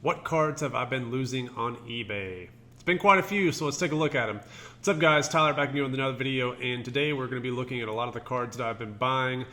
What cards have I been losing on eBay? It's been quite a few, so let's take a look at them. What's up, guys? Tyler back with you with another video, and today we're going to be looking at a lot of the cards that I've been buying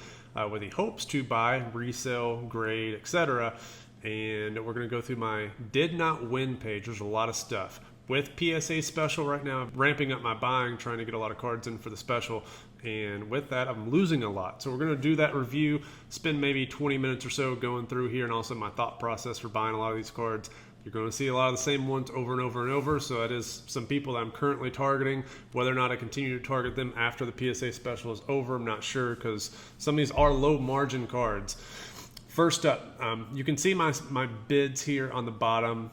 with the hopes to buy, resell, grade, etc. And we're going to go through my did not win page. There's a lot of stuff. With PSA special right now, I'm ramping up my buying, trying to get a lot of cards in for the special. And with that, I'm losing a lot. So we're going to do that review, spend maybe 20 minutes or so going through here, and also my thought process for buying a lot of these cards. You're going to see a lot of the same ones over and over and over. So that is some people that I'm currently targeting. Whether or not I continue to target them after the PSA special is over, I'm not sure, because some of these are low margin cards. First up, you can see my bids here on the bottom.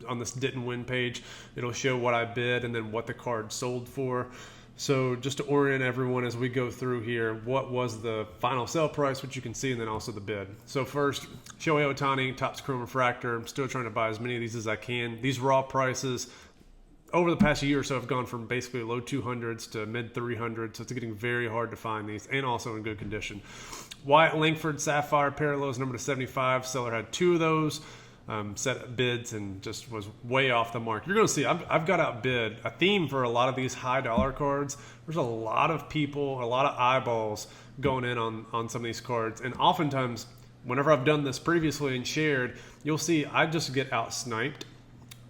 On this didn't win page, it'll show what I bid and then what the card sold for. So just to orient everyone as we go through here, what was the final sell price, which you can see, and then also the bid. So first, Shohei Ohtani, Topps Chrome Refractor. I'm still trying to buy as many of these as I can. These raw prices over the past year or so have gone from basically low 200s to mid 300s, so it's getting very hard to find these, and also in good condition. Wyatt Langford Sapphire Parallels number to 75. Seller had two of those. Set bids and just was way off the mark. You're going to see I've got outbid. A theme for a lot of these high dollar cards, there's a lot of people, a lot of eyeballs going in on some of these cards. And oftentimes, whenever I've done this previously and shared, you'll see I just get out sniped.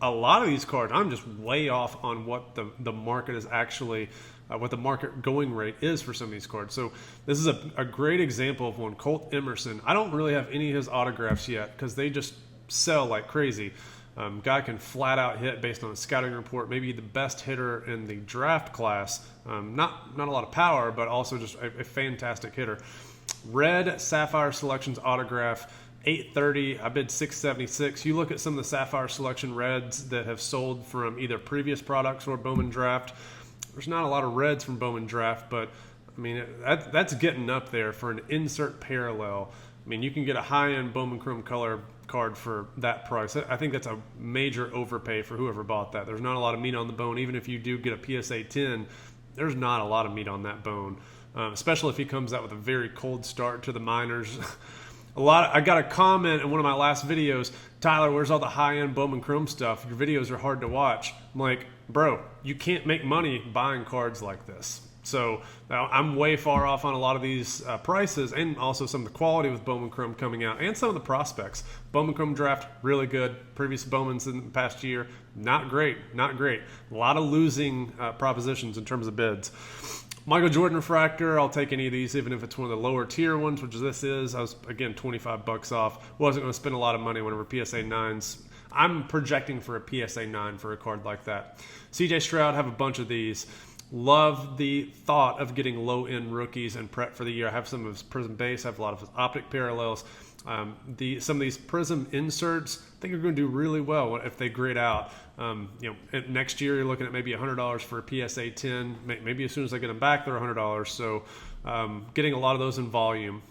A lot of these cards, I'm just way off on what the market is actually, what the market going rate is for some of these cards. So this is a great example of one. Colt Emerson. I don't really have any of his autographs yet because they just sell like crazy. Guy can flat out hit based on a scouting report, maybe the best hitter in the draft class. Not a lot of power, but also just a fantastic hitter. Red Sapphire Selections autograph, $830. I bid $676. You look at some of the Sapphire Selection Reds that have sold from either previous products or Bowman Draft. There's not a lot of Reds from Bowman Draft, but I mean that's getting up there for an insert parallel. I mean, you can get a high-end Bowman Chrome color card for that price. I think that's a major overpay for whoever bought that. There's not a lot of meat on the bone. Even if you do get a PSA 10, there's not a lot of meat on that bone, especially if he comes out with a very cold start to the minors. I got a comment in one of my last videos, Tyler, where's all the high-end Bowman Chrome stuff? Your videos are hard to watch. I'm like, bro, you can't make money buying cards like this. So I'm way far off on a lot of these prices, and also some of the quality with Bowman Chrome coming out, and some of the prospects. Bowman Chrome draft, really good. Previous Bowmans in the past year, not great, not great. A lot of losing propositions in terms of bids. Michael Jordan Refractor, I'll take any of these, even if it's one of the lower tier ones, which this is. I was, again, 25 bucks off. Wasn't going to spend a lot of money whenever PSA 9s. I'm projecting for a PSA 9 for a card like that. CJ Stroud, have a bunch of these. Love the thought of getting low-end rookies and prep for the year. I have some of his Prism base. I have a lot of his optic parallels. Some of these Prism inserts, I think are going to do really well if they grade out. Next year you're looking at maybe $100 for a PSA 10. Maybe as soon as I get them back, they're $100. So getting a lot of those in volume.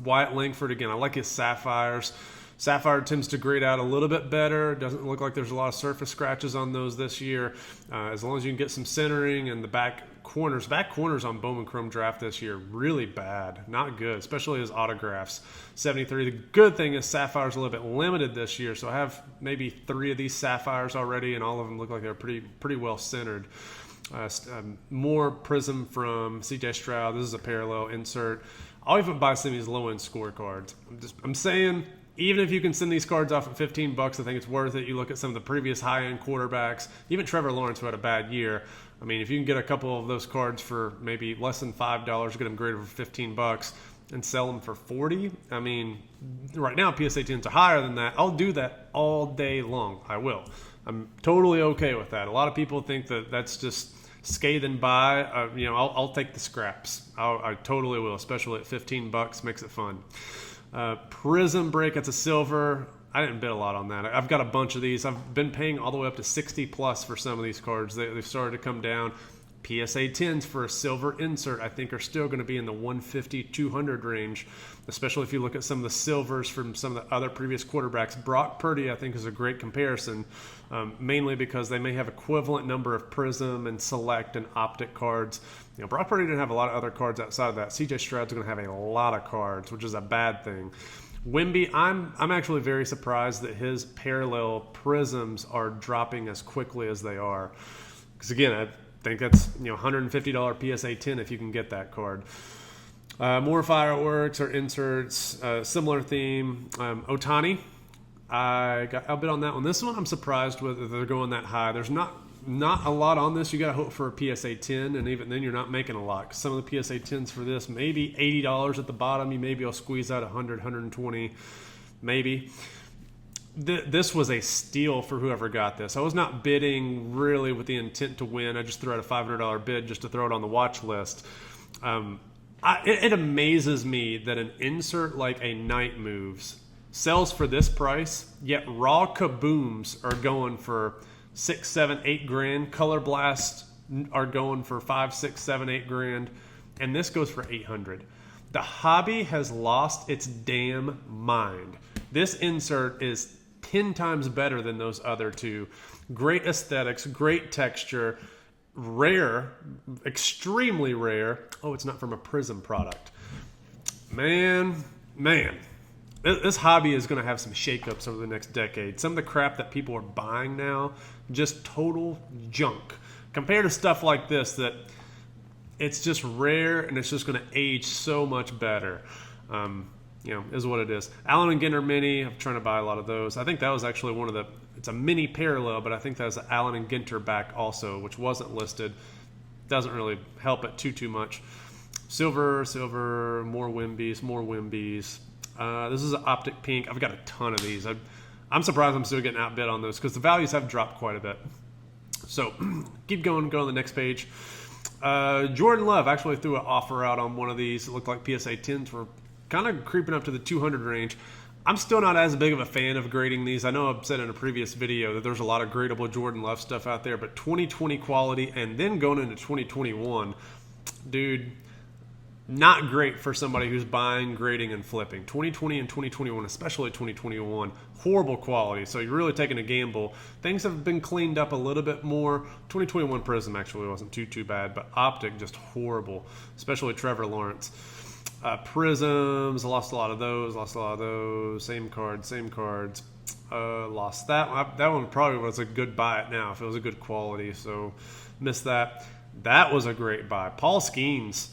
Wyatt Langford, again, I like his Sapphires. Sapphire tends to grade out a little bit better. Doesn't look like there's a lot of surface scratches on those this year. As long as you can get some centering and the back corners. Back corners on Bowman Chrome draft this year, really bad. Not good, especially his autographs. 73. The good thing is Sapphire's a little bit limited this year, so I have maybe 3 of these Sapphires already, and all of them look like they're pretty well centered. More Prism from CJ Stroud. This is a parallel insert. I'll even buy some of these low-end scorecards. I'm saying, even if you can send these cards off at 15 bucks, I think it's worth it. You look at some of the previous high-end quarterbacks, even Trevor Lawrence, who had a bad year. I mean, if you can get a couple of those cards for maybe less than $5, get them graded for 15 bucks, and sell them for 40. I mean, right now PSA 10s are higher than that. I'll do that all day long. I will. I'm totally okay with that. A lot of people think that that's just scathing by. I'll take the scraps. I totally will, especially at 15 bucks. Makes it fun. Prism break, it's a silver. I didn't bid a lot on that. I've got a bunch of these. I've been paying all the way up to 60 plus for some of these cards. They've started to come down. PSA 10s for a silver insert, I think, are still going to be in the 150, 200 range, especially if you look at some of the silvers from some of the other previous quarterbacks. Brock Purdy, I think, is a great comparison, mainly because they may have equivalent number of Prism and Select and Optic cards. Brock Purdy didn't have a lot of other cards outside of that. CJ Stroud's going to have a lot of cards, which is a bad thing. Wemby, I'm actually very surprised that his parallel prisms are dropping as quickly as they are. Because again, I think that's $150 PSA 10 if you can get that card. More fireworks or inserts, similar theme. Ohtani, I got outbid on that one. This one I'm surprised with that they're going that high. There's not a lot on this. You got to hope for a PSA 10, and even then you're not making a lot. Some of the PSA 10s for this, maybe $80 at the bottom. You maybe will squeeze out 100, 120, maybe. This was a steal for whoever got this. I was not bidding really with the intent to win. I just threw out a $500 bid just to throw it on the watch list. It amazes me that an insert like a Night Moves sells for this price, yet raw kabooms are going for 6, 7, 8 grand. Color Blast are going for 5, 6, 7, 8 grand, and this goes for 800. The hobby has lost its damn mind. This insert is 10 times better than those other two. Great aesthetics, great texture, rare, extremely rare. Oh, it's not from a Prism product. Man. This hobby is going to have some shakeups over the next decade. Some of the crap that people are buying now, just total junk. Compared to stuff like this that it's just rare and it's just going to age so much better. Is what it is. Allen and Ginter Mini, I'm trying to buy a lot of those. I think that was actually one of the, it's a mini parallel, but I think that was the Allen and Ginter back also, which wasn't listed. Doesn't really help it too much. Silver, more Wembies. This is an Optic Pink. I've got a ton of these. I'm surprised I'm still getting outbid on those because the values have dropped quite a bit. So keep going, go on the next page. Jordan Love actually threw an offer out on one of these. It looked like PSA 10s were kind of creeping up to the 200 range. I'm still not as big of a fan of grading these. I know I've said in a previous video that there's a lot of gradable Jordan Love stuff out there, but 2020 quality and then going into 2021, dude, not great for somebody who's buying, grading, and flipping. 2020 and 2021, especially 2021, horrible quality. So you're really taking a gamble. Things have been cleaned up a little bit more. 2021 Prism actually wasn't too bad, but Optic just horrible, especially Trevor Lawrence. Prisms, lost a lot of those. Same cards. Lost that one. That one probably was a good buy it now if it was a good quality. So missed that. That was a great buy. Paul Skeens.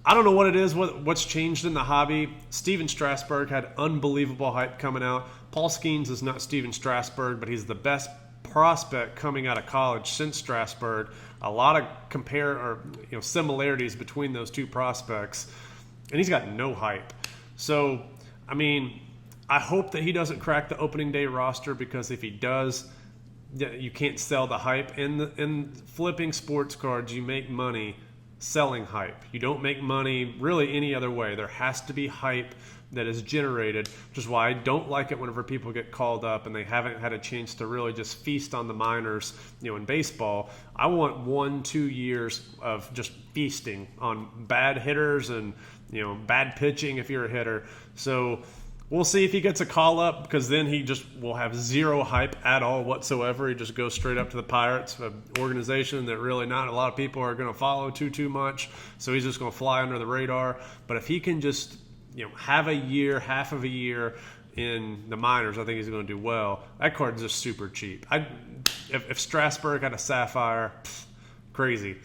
I don't know what it is, what's changed in the hobby. Steven Strasburg had unbelievable hype coming out. Paul Skeens is not Steven Strasburg, but he's the best prospect coming out of college since Strasburg. A lot of similarities between those two prospects, and he's got no hype. So, I mean, I hope that he doesn't crack the opening day roster, because if he does, you can't sell the hype. In flipping sports cards, you make money selling hype. You don't make money really any other way. There has to be hype that is generated, which is why I don't like it whenever people get called up and they haven't had a chance to really just feast on the minors. In baseball, I want 1-2 years of just feasting on bad hitters and bad pitching if you're a hitter. So we'll see if he gets a call up, because then he just will have zero hype at all whatsoever. He just goes straight up to the Pirates, an organization that really not a lot of people are going to follow too much. So he's just going to fly under the radar. But if he can just have half of a year in the minors, I think he's going to do well. That card is just super cheap. If Strasburg had a Sapphire, crazy.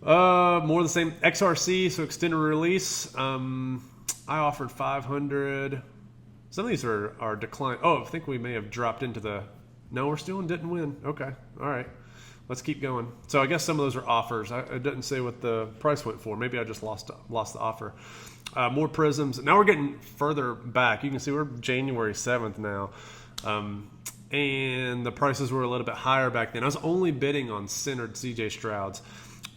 More of the same. XRC, so extended release. I offered 500. Some of these are declined. Oh, I think we may have dropped into the... No, we're still in didn't win. Okay. All right. Let's keep going. So I guess some of those are offers. I didn't say what the price went for. Maybe I just lost the offer. More Prisms. Now we're getting further back. You can see we're January 7th now. And the prices were a little bit higher back then. I was only bidding on centered CJ Strouds.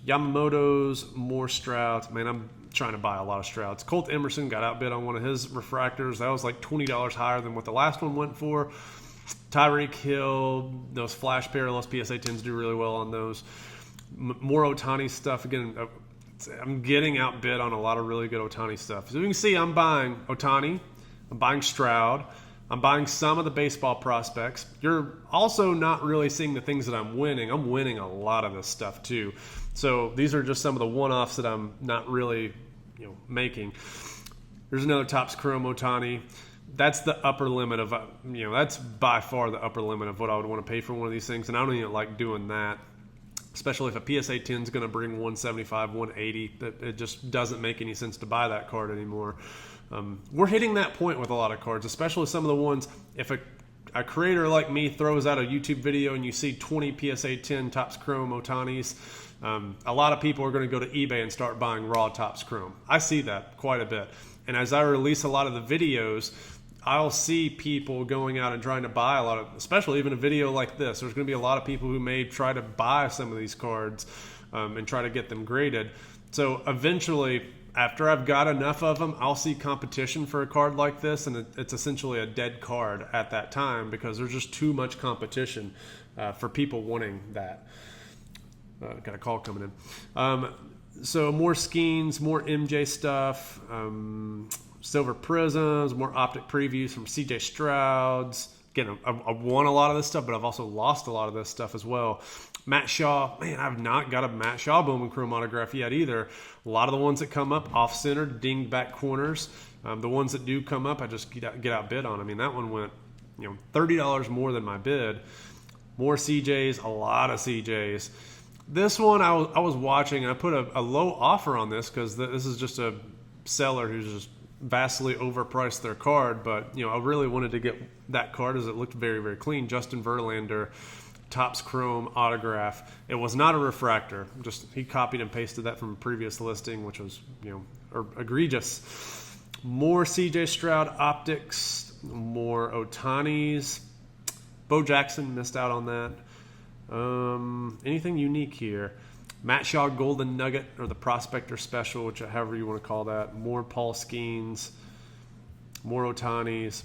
Yamamoto's, more Strouds. Man, I'm trying to buy a lot of Strouds. Colt Emerson got outbid on one of his refractors. That was like $20 higher than what the last one went for. Tyreek Hill, those flash parallels, PSA 10s do really well on those. More Ohtani stuff. Again, I'm getting outbid on a lot of really good Ohtani stuff. So you can see I'm buying Ohtani, I'm buying Stroud, I'm buying some of the baseball prospects. You're also not really seeing the things that I'm winning. I'm winning a lot of this stuff too. So these are just some of the one-offs that I'm not really making. There's another Topps Chrome Ohtani. That's the upper limit of, that's by far the upper limit of what I would want to pay for one of these things. And I don't even like doing that, especially if a PSA 10 is going to bring 175, 180. It just doesn't make any sense to buy that card anymore. We're hitting that point with a lot of cards, especially some of the ones, if a creator like me throws out a YouTube video and you see 20 PSA 10 Topps Chrome Ohtanis, a lot of people are going to go to eBay and start buying raw Topps Chrome. I see that quite a bit. And as I release a lot of the videos, I'll see people going out and trying to buy a lot of, especially even a video like this. There's going to be a lot of people who may try to buy some of these cards and try to get them graded. So eventually, after I've got enough of them, I'll see competition for a card like this, and it's essentially a dead card at that time because there's just too much competition for people wanting that. Got a call coming in. So more Skeens, more MJ stuff, Silver Prisms, more optic previews from CJ Stroud's. Again, I've won a lot of this stuff, but I've also lost a lot of this stuff as well. Matt Shaw, man, I've not got a Matt Shaw Bowman Chrome autograph yet either. A lot of the ones that come up off-center, dinged back corners. The ones that do come up, I just get outbid on. I mean, that one went, $30 more than my bid. More CJs, a lot of CJs. This one I was watching, and I put a low offer on this because this is just a seller who's just vastly overpriced their card, but I really wanted to get that card as it looked very, very clean. Justin Verlander, Topps Chrome autograph. It was not a refractor. Just he copied and pasted that from a previous listing, which was egregious. More CJ Stroud optics, more Ohtanis. Bo Jackson missed out on that. Anything unique here? Matt Shaw Golden Nugget, or the Prospector Special, which however you want to call that. More Paul Skeens, more Ohtanis.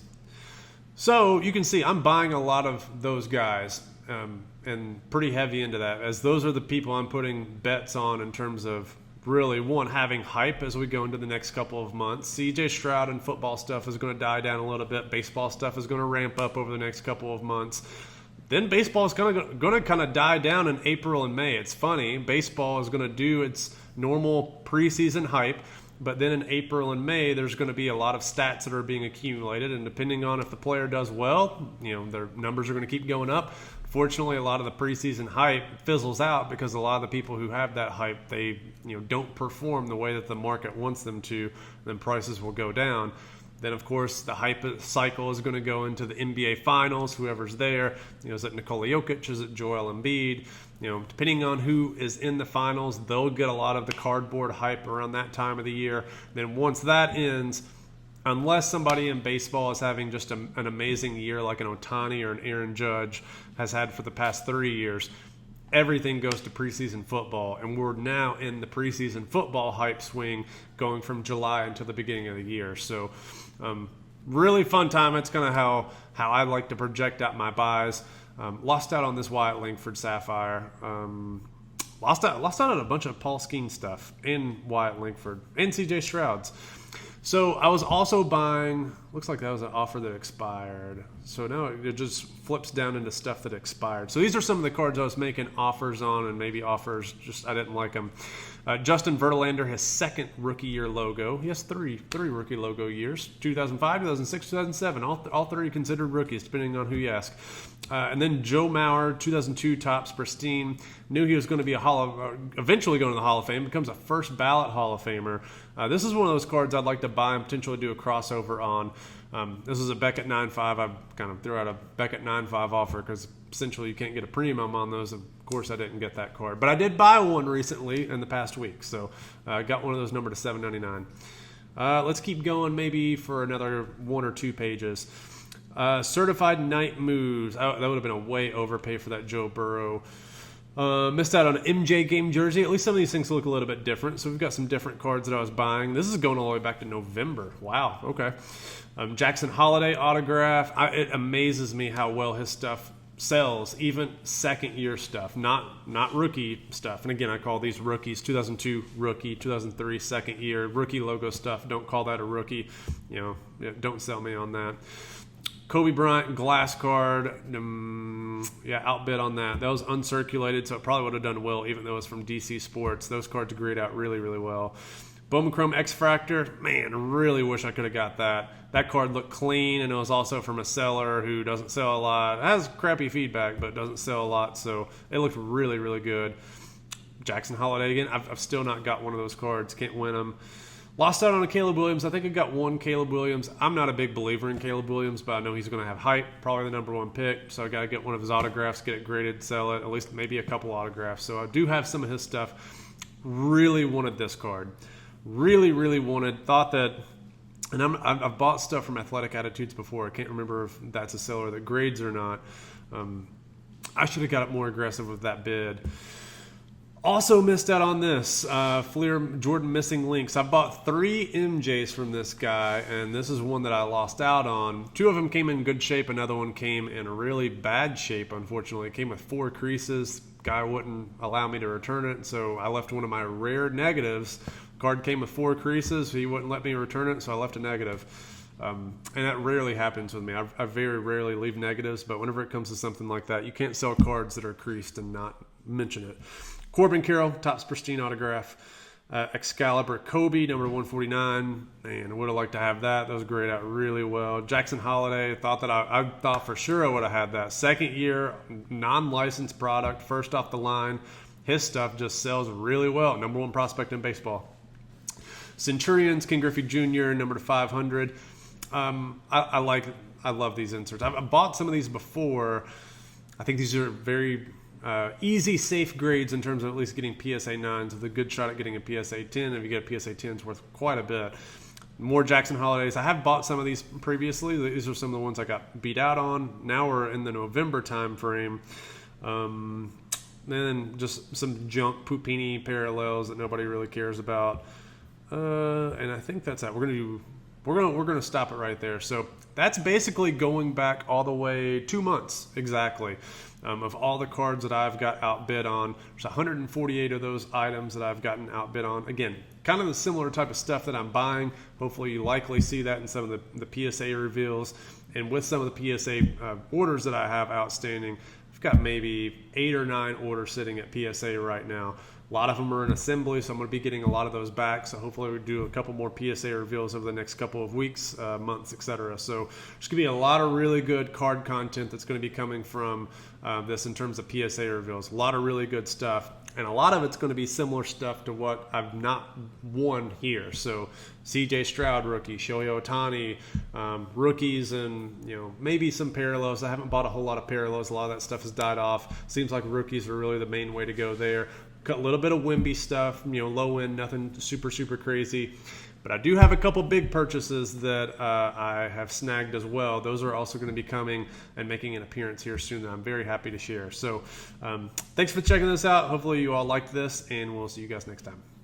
So you can see I'm buying a lot of those guys, and pretty heavy into that, as those are the people I'm putting bets on in terms of really, one, having hype as we go into the next couple of months. CJ Stroud and football stuff is going to die down a little bit. Baseball stuff is going to ramp up over the next couple of months. Then baseball is going to kind of die down in April and May. It's funny. Baseball is going to do its normal preseason hype, but then in April and May, there's going to be a lot of stats that are being accumulated, and depending on if the player does well, their numbers are going to keep going up. Fortunately, a lot of the preseason hype fizzles out because a lot of the people who have that hype, they don't perform the way that the market wants them to, then prices will go down. Then, of course, the hype cycle is going to go into the NBA Finals, whoever's there. Is it Nikola Jokic? Is it Joel Embiid? Depending on who is in the finals, they'll get a lot of the cardboard hype around that time of the year. Then once that ends, unless somebody in baseball is having just an amazing year like an Ohtani or an Aaron Judge has had for the past 3 years, everything goes to preseason football, and we're now in the preseason football hype swing going from July until the beginning of the year. So really fun time. It's kind of how I like to project out my buys. Lost out on this Wyatt Langford Sapphire. Lost out on a bunch of Paul Skeens stuff and Wyatt Langford and CJ Stroud's. So I was also buying, looks like that was an offer that expired. So now it just flips down into stuff that expired. So these are some of the cards I was making offers on, and maybe offers, just I didn't like them. Justin Verlander, his second rookie year logo. He has three rookie logo years, 2005, 2006, 2007. All three considered rookies, depending on who you ask. And then Joe Mauer, 2002 Topps Pristine. Knew he was going to be eventually going to the Hall of Fame. Becomes a first ballot Hall of Famer. This is one of those cards I'd like to buy and potentially do a crossover on. This is a Beckett 9.5. I kind of threw out a Beckett 9.5 offer because essentially you can't get a premium on those. Of course, I didn't get that card. But I did buy one recently in the past week. So I got one of those numbered to $7.99. Let's keep going maybe for another 1 or 2 pages. Certified Night Moves. That would have been a way overpay for that Joe Burrow. Missed out on an MJ game jersey. At least some of these things look a little bit different. So we've got some different cards that I was buying. This is going all the way back to November. Wow. Okay. Jackson Holiday autograph. It amazes me how well his stuff sells, even second year stuff, not rookie stuff. And again, I call these rookies. 2002 rookie, 2003 second year rookie logo stuff. Don't call that a rookie. Don't sell me on that. Kobe Bryant glass card, outbid on that. That was uncirculated, so it probably would have done well, even though it was from DC Sports. Those cards grade out really, really well. Bowman Chrome X-Fractor, man, I really wish I could have got that. That card looked clean, and it was also from a seller who doesn't sell a lot. It has crappy feedback, but doesn't sell a lot, so it looked really, really good. Jackson Holiday again. I've still not got one of those cards. Can't win them. Lost out on a Caleb Williams. I think I got one Caleb Williams. I'm not a big believer in Caleb Williams, but I know he's going to have hype. Probably the #1 pick, so I got to get one of his autographs, get it graded, sell it, at least maybe a couple autographs. So I do have some of his stuff. Really wanted this card. Really, really wanted. Thought that, and I've bought stuff from Athletic Attitudes before. I can't remember if that's a seller that grades or not. I should have got it more aggressive with that bid. Also missed out on this. Fleer Jordan Missing Links. I bought 3 MJs from this guy, and this is one that I lost out on. 2 of them came in good shape. Another one came in really bad shape, unfortunately. It came with 4 creases. Guy wouldn't allow me to return it, so I left one of my rare negatives. Card came with 4 creases. He wouldn't let me return it, so I left a negative. And that rarely happens with me. I very rarely leave negatives, but whenever it comes to something like that, you can't sell cards that are creased and not mention it. Corbin Carroll, Topps Pristine autograph. Excalibur Kobe, #149. Man, I would have liked to have that. That was grayed out really well. Jackson Holiday, thought that I thought for sure I would have had that. Second year, non-licensed product, first off the line. His stuff just sells really well. #1 prospect in baseball. Centurions, Ken Griffey Jr., #500. I love these inserts. I've bought some of these before. I think these are very easy, safe grades in terms of at least getting PSA 9s with a good shot at getting a PSA 10. If you get a PSA 10, it's worth quite a bit. More Jackson Holidays. I have bought some of these previously. These are some of the ones I got beat out on. Now we're in the November time frame. Then just some junk Pupini parallels that nobody really cares about. And I think that's that. We're gonna stop it right there. So that's basically going back all the way 2 months exactly. Of all the cards that I've got outbid on, there's 148 of those items that I've gotten outbid on. Again, kind of the similar type of stuff that I'm buying. Hopefully you likely see that in some of the PSA reveals. And with some of the PSA orders that I have outstanding, I've got maybe 8 or 9 orders sitting at PSA right now. A lot of them are in assembly, so I'm going to be getting a lot of those back. So hopefully we do a couple more PSA reveals over the next couple of weeks, months, etc. So there's going to be a lot of really good card content that's going to be coming from this in terms of PSA reveals. A lot of really good stuff. And a lot of it's going to be similar stuff to what I've not won here. So CJ Stroud rookie, Shohei Ohtani, rookies, and maybe some parallels. I haven't bought a whole lot of parallels. A lot of that stuff has died off. Seems like rookies are really the main way to go there. Got a little bit of Wimby stuff, low end, nothing super, super crazy. But I do have a couple big purchases that I have snagged as well. Those are also going to be coming and making an appearance here soon that I'm very happy to share. So thanks for checking this out. Hopefully you all liked this, and we'll see you guys next time.